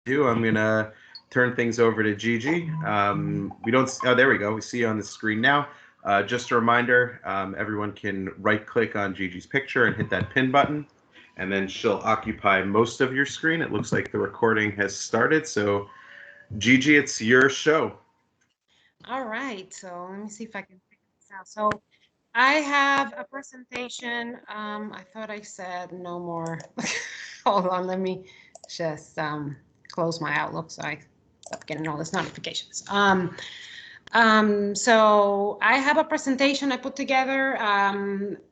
do, I'm gonna turn things over to Gigi. We don't. Oh, there we go. We see you on the screen now. Just a reminder, everyone can right-click on Gigi's picture and hit that pin button, and then she'll occupy most of your screen. It looks like the recording has started. So, Gigi, it's your show. All right, so let me see if I can figure this out. So I have a presentation. I thought I said no more. Hold on, let me just close my Outlook so I stop getting all these notifications. So I have a presentation I put together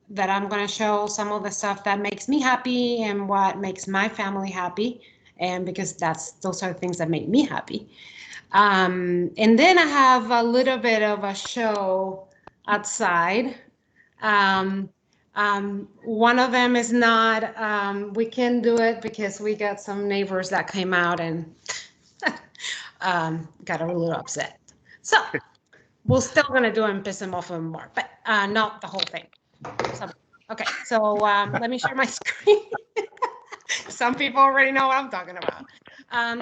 that I'm going to show some of the stuff that makes me happy and what makes my family happy, and because those are the things that make me happy. And then I have a little bit of a show outside. One of them is not, we can do it because we got some neighbors that came out and got a little upset. So we're still gonna do it and piss them off even more, but not the whole thing. So, okay, so let me share my screen. Some people already know what I'm talking about.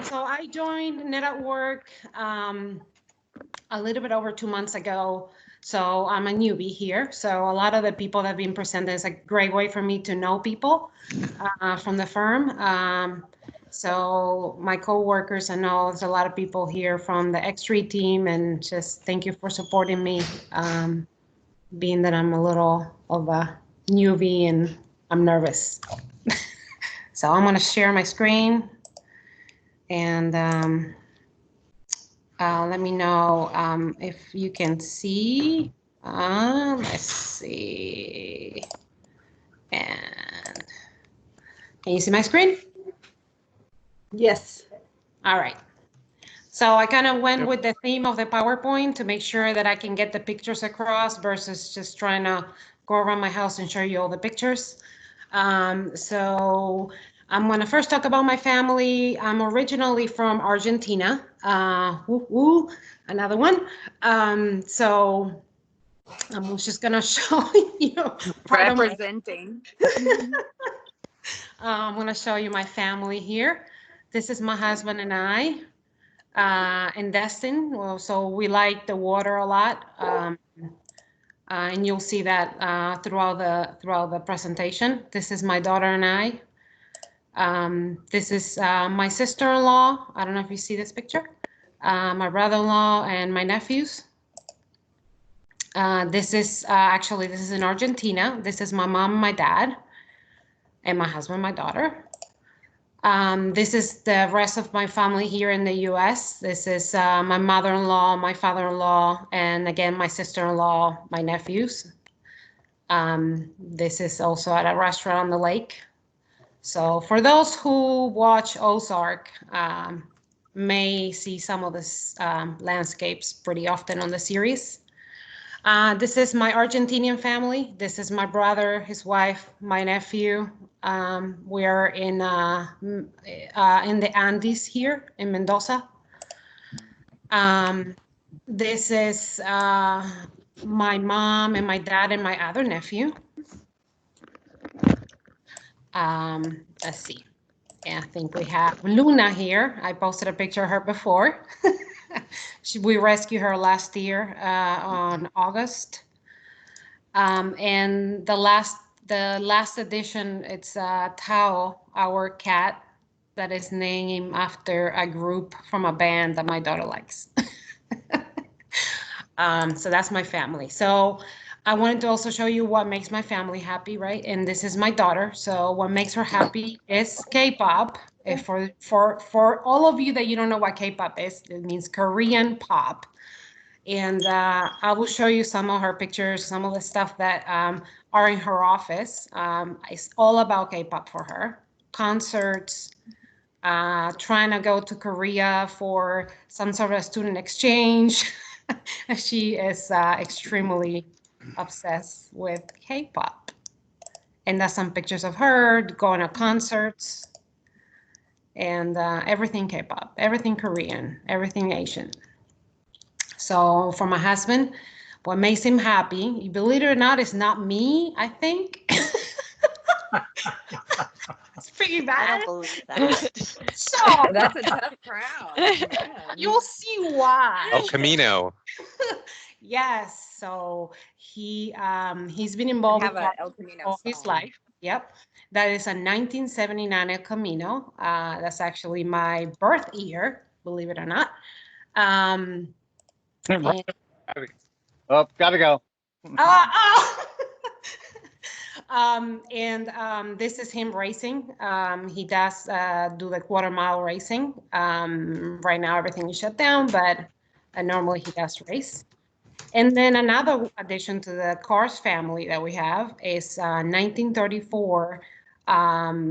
So I joined Net at Work a little bit over 2 months ago. So I'm a newbie here. So a lot of the people that have been presented is a great way for me to know people from the firm. So my coworkers, I know there's a lot of people here from the X3 team, and just thank you for supporting me, being that I'm a little of a newbie and I'm nervous. So I'm going to share my screen, and let me know if you can see. Let's see. And can you see my screen? Yes. All right. So I kind of went with the theme of the PowerPoint to make sure that I can get the pictures across versus just trying to go around my house and show you all the pictures. So I'm going to first talk about my family. I'm originally from Argentina. Another one. So I'm just going to show you part representing. I'm going to show you my family here. This is my husband and I. And Destin. Well, so we like the water a lot, and you'll see that throughout the presentation. This is my daughter and I. This is my sister-in-law. I don't know if you see this picture. My brother-in-law and my nephews. This is actually, this is in Argentina. This is my mom, my dad, and my husband, my daughter. This is the rest of my family here in the US. This is my mother-in-law, my father-in-law, and again, my sister-in-law, my nephews. This is also at a restaurant on the lake. So for those who watch Ozark, may see some of this landscapes pretty often on the series. This is my Argentinian family. This is my brother, his wife, my nephew. We are in the Andes here in Mendoza. This is my mom and my dad and my other nephew. Let's see. Yeah, I think we have Luna here. I posted a picture of her before. We rescued her last year on August. And the last edition, it's Tao, our cat, that is named after a group from a band that my daughter likes. So that's my family. So I wanted to also show you what makes my family happy, right? And this is my daughter. So what makes her happy is K-pop. For all of you that you don't know what K-pop is, it means Korean pop. And I will show you some of her pictures, some of the stuff that are in her office. It's all about K-pop for her. Concerts, trying to go to Korea for some sort of student exchange. She is extremely obsessed with K-pop. And that's some pictures of her going to concerts and everything K-pop, everything Korean, everything Asian. So for my husband, what makes him happy, believe it or not, is not me, I think. It's pretty I bad. don't believe that. So That's a tough crowd. Man. you'll see why. El Camino. Yes. So he's been I involved have with a cars El Camino all his song. life. Yep. That is a 1979 El Camino. That's actually my birth year, believe it or not. And, Oh, gotta go. oh! This is him racing. He does do the quarter mile racing. Right now everything is shut down, but normally he does race. And then another addition to the Cars family that we have is 1934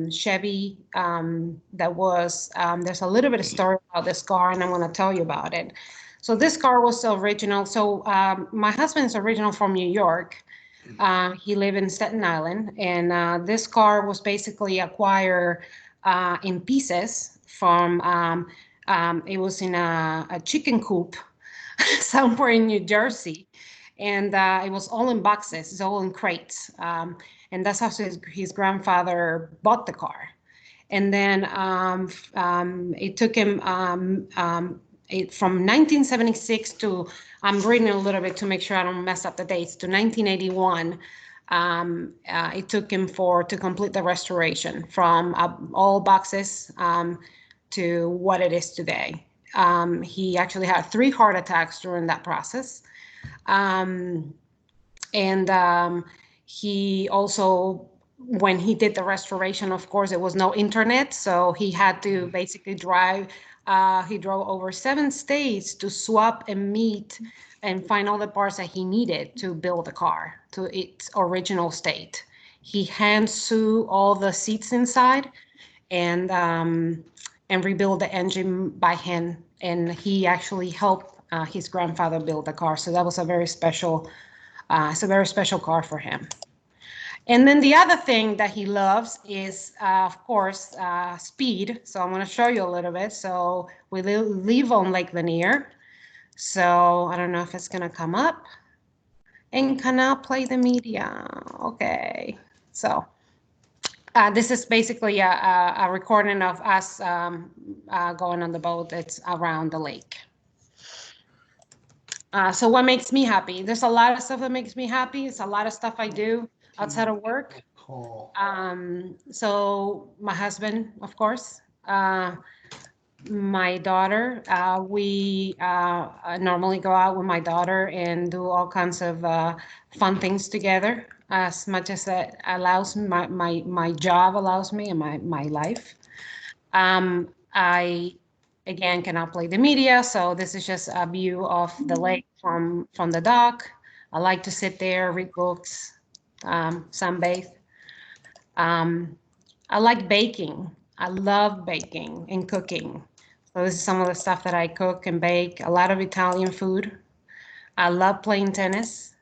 Chevy that was, there's a little bit of story about this car and I'm going to tell you about it. So this car was original. So my husband is original from New York. He lived in Staten Island, and this car was basically acquired in pieces from, it was in a chicken coop somewhere in New Jersey, and it was all in boxes, it's all in crates, and that's how his grandfather bought the car. And then it took him from 1976 to, I'm reading a little bit to make sure I don't mess up the dates, to 1981. It took him to complete the restoration from all boxes to what it is today. He actually had 3 heart attacks during that process. He also, when he did the restoration, of course, there was no internet, so he had to basically drive. He drove over 7 states to swap and meet and find all the parts that he needed to build the car to its original state. He hand sewed all the seats inside and rebuild the engine by hand. And he actually helped his grandfather build the car. So that was a very special, it's a very special car for him. And then the other thing that he loves is, of course, speed. So I'm going to show you a little bit. So we live on Lake Lanier. So I don't know if it's going to come up. And cannot play the media. Okay. So this is basically a recording of us going on the boat that's around the lake. So what makes me happy? There's a lot of stuff that makes me happy. It's a lot of stuff I do outside of work. So my husband, of course, my daughter, we normally go out with my daughter and do all kinds of fun things together, as much as that allows my job allows me and my life. I again cannot play the media, so this is just a view of the lake from the dock. I like to sit there, read books, sunbathe. I like baking. I love baking and cooking. So this is some of the stuff that I cook and bake. A lot of Italian food. I love playing tennis.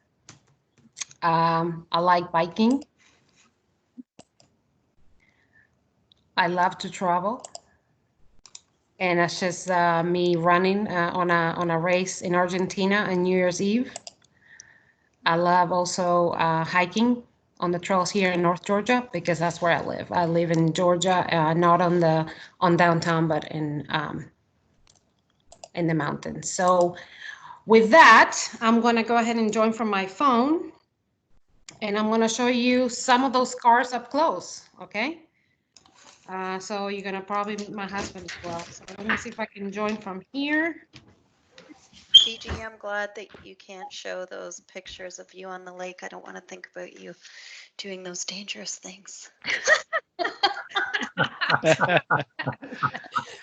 I like biking. I love to travel. And that's just me running on a race in Argentina on New Year's Eve. I love also hiking on the trails here in North Georgia because that's where I live. I live in Georgia, not on downtown, but in the mountains. So with that, I'm going to go ahead and join from my phone, and I'm going to show you some of those cars up close. Okay. So you're going to probably meet my husband as well. So let me see if I can join from here. Gigi, I'm glad that you can't show those pictures of you on the lake. I don't want to think about you doing those dangerous things.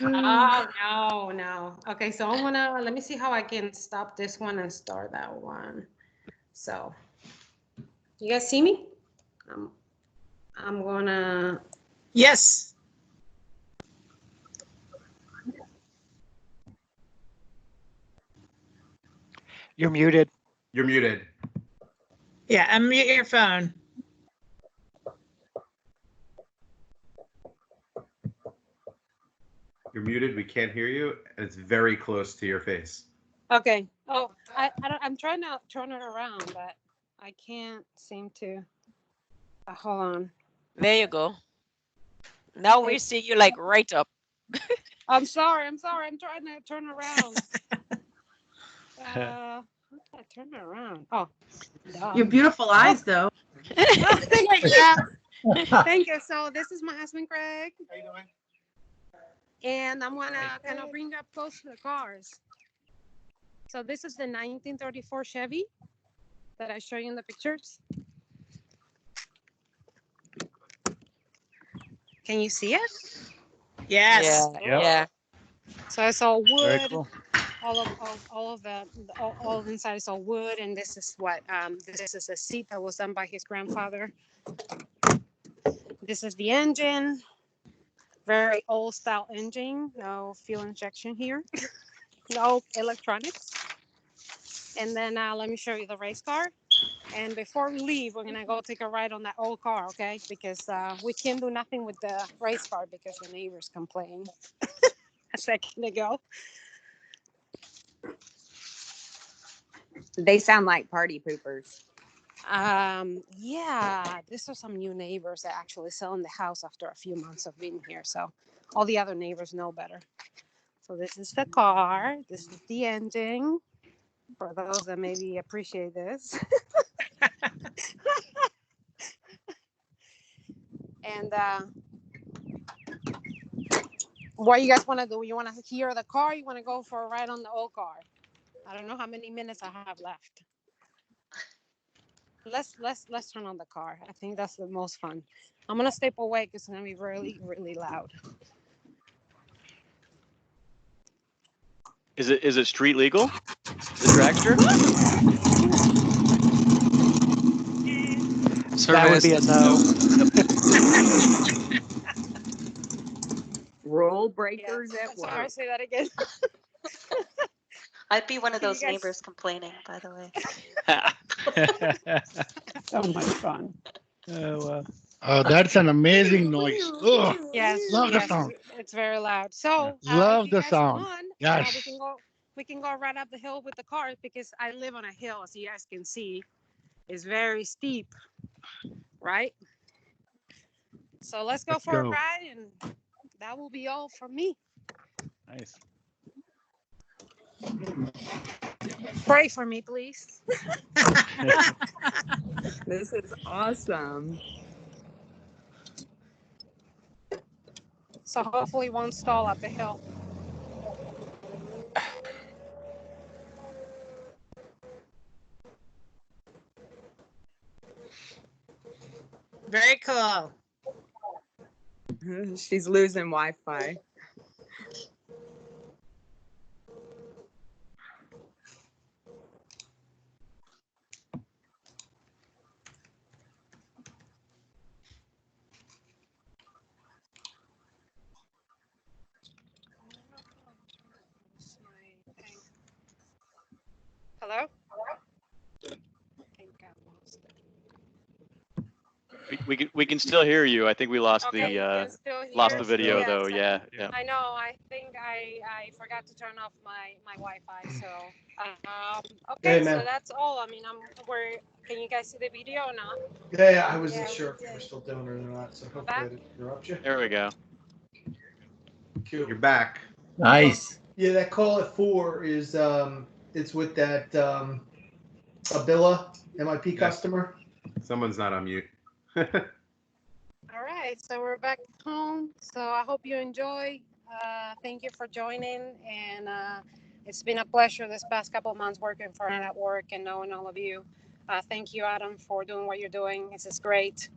Oh, no. Okay, so I'm gonna, let me see how I can stop this one and start that one. So, you guys see me? I'm gonna. Yes. You're muted. You're muted. Yeah, unmute your phone. You're muted. We can't hear you. And it's very close to your face. Okay. Oh, I'm trying to turn it around, but I can't seem to. Hold on. There you go. Now we see you like right up. I'm sorry. I'm trying to turn around. How do I turn it around? Oh, duh. Your beautiful eyes, though. Oh, thank you. Yeah. Thank you. So this is my husband, Craig. How you doing? And I'm gonna kind of bring you up close to the cars. So this is the 1934 Chevy that I show you in the pictures. Can you see it? Yes. Yeah. Yeah. So it's all Very wood. cool. All of the inside is all wood, and this is what this is a seat that was done by his grandfather. This is the engine. Very old style engine. No fuel injection here. No electronics. And then let me show you the race car. And before we leave, we're gonna go take a ride on that old car, okay? Because we can't do nothing with the race car because the neighbors complained a second ago. They sound like party poopers. Yeah, these are some new neighbors that actually selling the house after a few months of being here. So all the other neighbors know better. So this is the car. This is the engine. For those that maybe appreciate this. And what you guys want to do? You want to hear the car? You want to go for a ride on the old car? I don't know how many minutes I have left. Let's turn on the car. I think that's the most fun. I'm gonna step away because it's gonna be really, really loud. Is it street legal? The dragster? That would be a no. Rule breakers Yeah. at Sorry, work. say that again. I'd be one of Can you those guys- neighbors complaining, by the way. So much fun. Oh, Oh, that's an amazing noise. Oh, Yes, love the yes, sound. it's very loud. So Love if you the guys sound. want, Yes. we can go right up the hill with the car because I live on a hill, as you guys can see. It's very steep, right? So let's go for a go. ride, and that will be all from me. nice. Pray for me, please. This is awesome. So hopefully it won't stall up the hill. Very cool. She's losing Wi-Fi. Hello? I think I lost it. We can still hear you. I think we lost Okay, you the can still lost hear? the video Yes, though. I- Yeah. I know. I think I forgot to turn off my Wi-Fi. So okay, Hey, so man. that's all. I mean, can you guys see the video or not? Yeah, I wasn't Yeah, sure we if you were did. still doing it or not, so hopefully back? I didn't interrupt you. There we go. Cool. You're back. Nice. Yeah, that call at 4 is it's with that Abilla MIP customer. Someone's not on mute. All right, so we're back home. So I hope you enjoy. Thank you for joining, and it's been a pleasure this past couple of months working for Network and knowing all of you. Thank you, Adam, for doing what you're doing. This is great.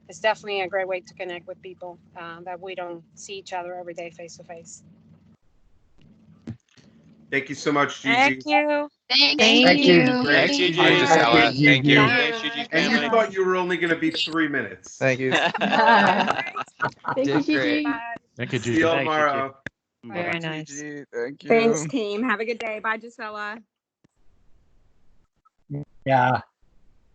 It's definitely a great way to connect with people that we don't see each other every day face to face. Thank you so much, Gigi. Thank you. Thank you. Thanks, Gigi. Hi, Gisela. Thank you. Bye. Thanks, Gigi's And you family. thought you were only going to be 3 minutes. Thank you. Thank you, Gigi. Bye. Thank you, See Gigi. you Thanks, tomorrow. Very nice. Thanks, team. Have a good day. Bye, Gisela. Yeah.